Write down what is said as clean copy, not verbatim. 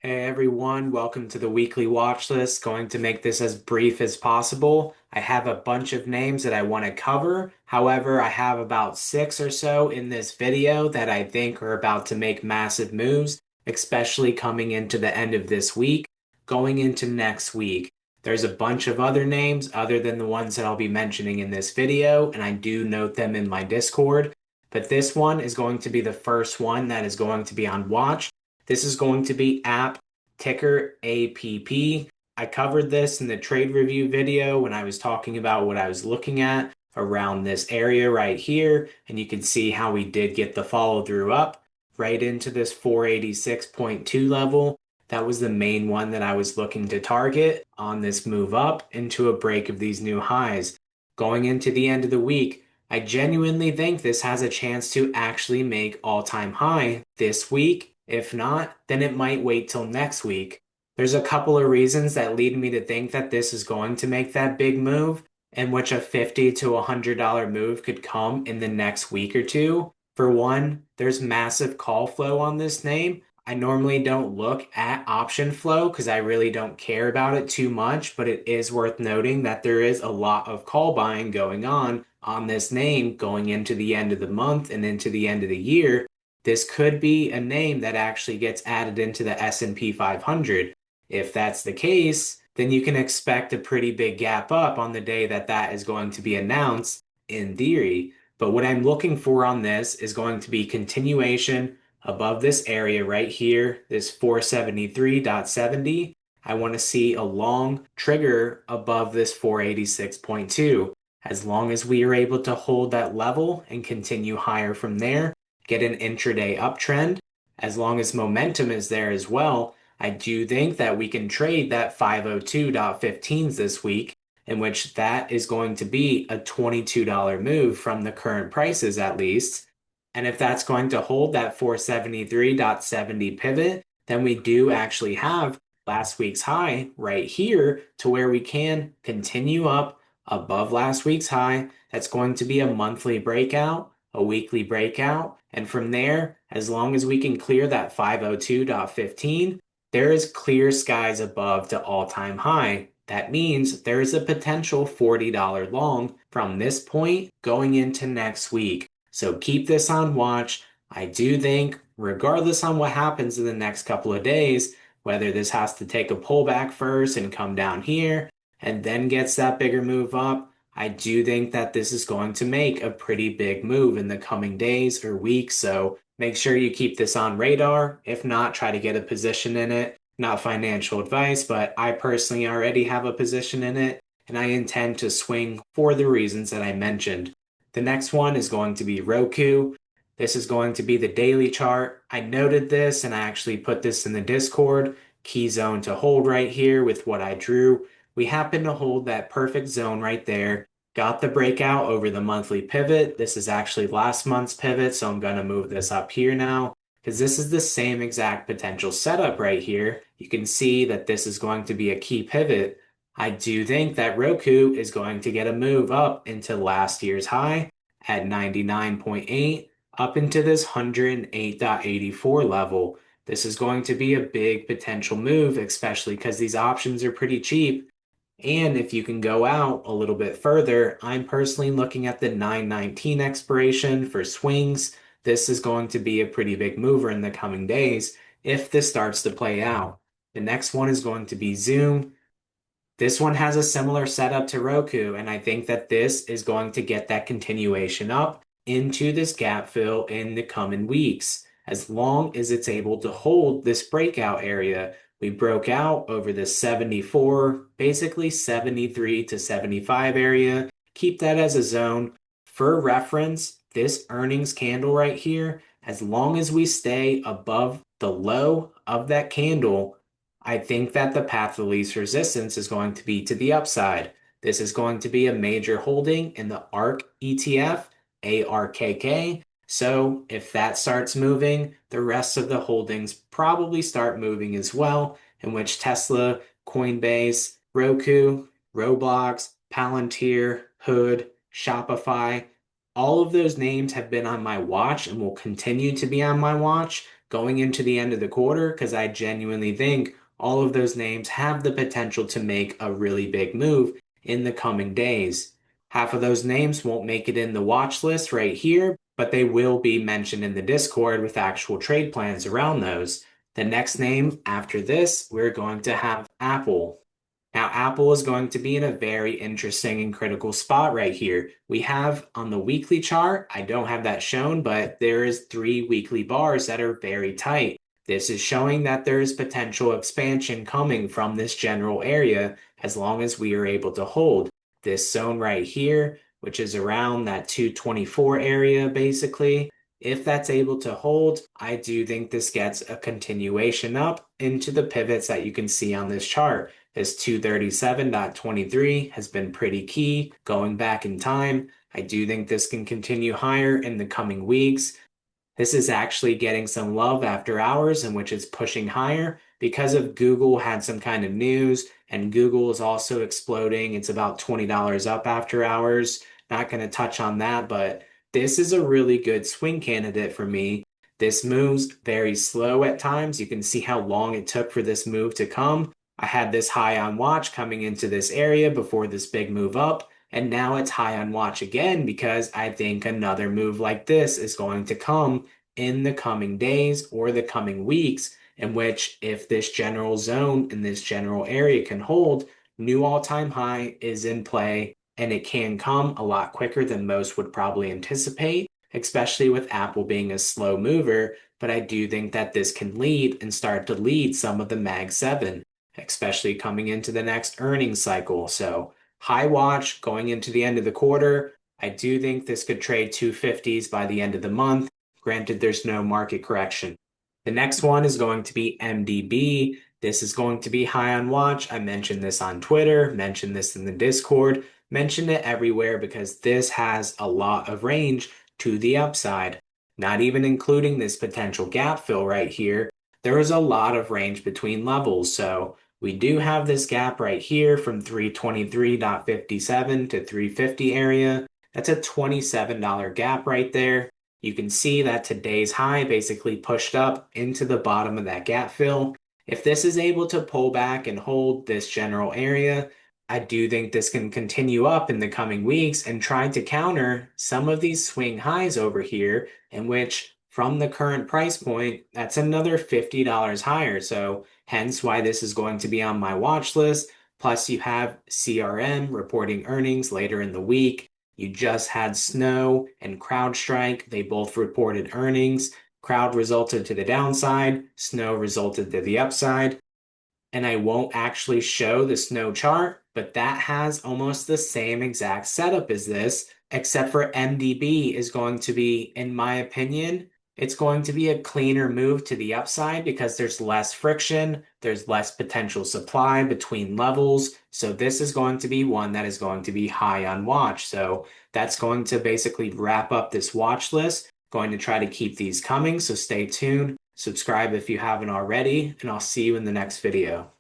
Hey everyone, welcome to the weekly watch list. Going to make this as brief as possible. I have a bunch of names that I want to cover. However, I have about six or so in this video that I think are about to make massive moves, especially coming into the end of this week, going into next week. There's a bunch of other names other than the ones that I'll be mentioning in this video, and I do note them in my Discord. But this one is going to be the first one that is going to be on watch. This is going to be App, ticker APP. I covered this in the trade review video when I was talking about what I was looking at around this area right here. And you can see how we did get the follow through up right into this 486.2 level. That was the main one that I was looking to target on this move up into a break of these new highs. Going into the end of the week, I genuinely think this has a chance to actually make all-time high this week. If not, then it might wait till next week. There's a couple of reasons that lead me to think that this is going to make that big move, in which a $50 to $100 move could come in the next week or two. For one, there's massive call flow on this name. I normally don't look at option flow because I really don't care about it too much, but it is worth noting that there is a lot of call buying going on this name going into the end of the month and into the end of the year. This could be a name that actually gets added into the S&P 500. If that's the case, then you can expect a pretty big gap up on the day that that is going to be announced in theory. But what I'm looking for on this is going to be continuation above this area right here, this 473.70. I want to see a long trigger above this 486.2. As long as we are able to hold that level and continue higher from there, get an intraday uptrend, as long as momentum is there as well, I do think that we can trade that 502.15s this week, in which that is going to be a $22 move from the current prices at least. And if that's going to hold that 473.70 pivot, then we do actually have last week's high right here to where we can continue up above last week's high. That's going to be a monthly breakout, a weekly breakout. And from there, as long as we can clear that 502.15, there is clear skies above to all-time high. That means there is a potential $40 long from this point going into next week. So keep this on watch. I do think, regardless on what happens in the next couple of days, whether this has to take a pullback first and come down here and then gets that bigger move up, I do think that this is going to make a pretty big move in the coming days or weeks. So make sure you keep this on radar. If not, try to get a position in it. Not financial advice, but I personally already have a position in it, and I intend to swing for the reasons that I mentioned. The next one is going to be Roku. This is going to be the daily chart. I noted this and I actually put this in the Discord. Key zone to hold right here with what I drew. We happen to hold that perfect zone right there. Got the breakout over the monthly pivot. This is actually last month's pivot, so I'm going to move this up here now because this is the same exact potential setup right here. You can see that this is going to be a key pivot. I do think that Roku is going to get a move up into last year's high at 99.8 up into this 108.84 level. This is going to be a big potential move, especially because these options are pretty cheap. And if you can go out a little bit further, I'm personally looking at the 919 expiration for swings. This is going to be a pretty big mover in the coming days if this starts to play out. The next one is going to be Zoom. This one has a similar setup to Roku, and I think that this is going to get that continuation up into this gap fill in the coming weeks, as long as it's able to hold this breakout area. We broke out over the 74, basically 73 to 75 area. Keep that as a zone. For reference, this earnings candle right here, as long as we stay above the low of that candle, I think that the path of least resistance is going to be to the upside. This is going to be a major holding in the ARK ETF, ARKK. So if that starts moving, the rest of the holdings probably start moving as well, in which Tesla, Coinbase, Roku, Roblox, Palantir, Hood, Shopify, all of those names have been on my watch and will continue to be on my watch going into the end of the quarter because I genuinely think all of those names have the potential to make a really big move in the coming days. Half of those names won't make it in the watch list right here, but they will be mentioned in the Discord with actual trade plans around those. The next name after this, we're going to have Appl. Now, Appl is going to be in a very interesting and critical spot right here. We have on the weekly chart, I don't have that shown, but there is 3 weekly bars that are very tight. This is showing that there is potential expansion coming from this general area as long as we are able to hold this zone right here, which is around that 224 area basically. If that's able to hold, I do think this gets a continuation up into the pivots that you can see on this chart. This 237.23 has been pretty key going back in time. I do think this can continue higher in the coming weeks. This is actually getting some love after hours in which it's pushing higher because of Google had some kind of news and Google is also exploding. It's about $20 up after hours. Not going to touch on that, but this is a really good swing candidate for me. This moves very slow at times. You can see how long it took for this move to come. I had this high on watch coming into this area before this big move up. And now it's high on watch again because I think another move like this is going to come in the coming days or the coming weeks, in which if this general zone in this general area can hold, new all-time high is in play and it can come a lot quicker than most would probably anticipate, especially with Appl being a slow mover. But I do think that this can lead and start to lead some of the Mag 7, especially coming into the next earnings cycle. So high watch going into the end of the quarter. I do think this could trade 250s by the end of the month. Granted, there's no market correction. The next one is going to be MDB. This is going to be high on watch. I mentioned this on Twitter, mentioned this in the Discord, mentioned it everywhere because this has a lot of range to the upside. Not even including this potential gap fill right here. There is a lot of range between levels. So we do have this gap right here from 323.57 to 350 area. That's a $27 gap right there. You can see that today's high basically pushed up into the bottom of that gap fill. If this is able to pull back and hold this general area, I do think this can continue up in the coming weeks and try to counter some of these swing highs over here, in which from the current price point, that's another $50 higher. So hence why this is going to be on my watch list. Plus you have CRM reporting earnings later in the week. You just had Snow and CrowdStrike. They both reported earnings. Crowd resulted to the downside. Snow resulted to the upside. And I won't actually show the Snow chart, but that has almost the same exact setup as this, except for MDB is going to be, in my opinion, it's going to be a cleaner move to the upside because there's less friction, there's less potential supply between levels. So this is going to be one that is going to be high on watch. So that's going to basically wrap up this watch list. Going to try to keep these coming, so stay tuned. Subscribe if you haven't already, and I'll see you in the next video.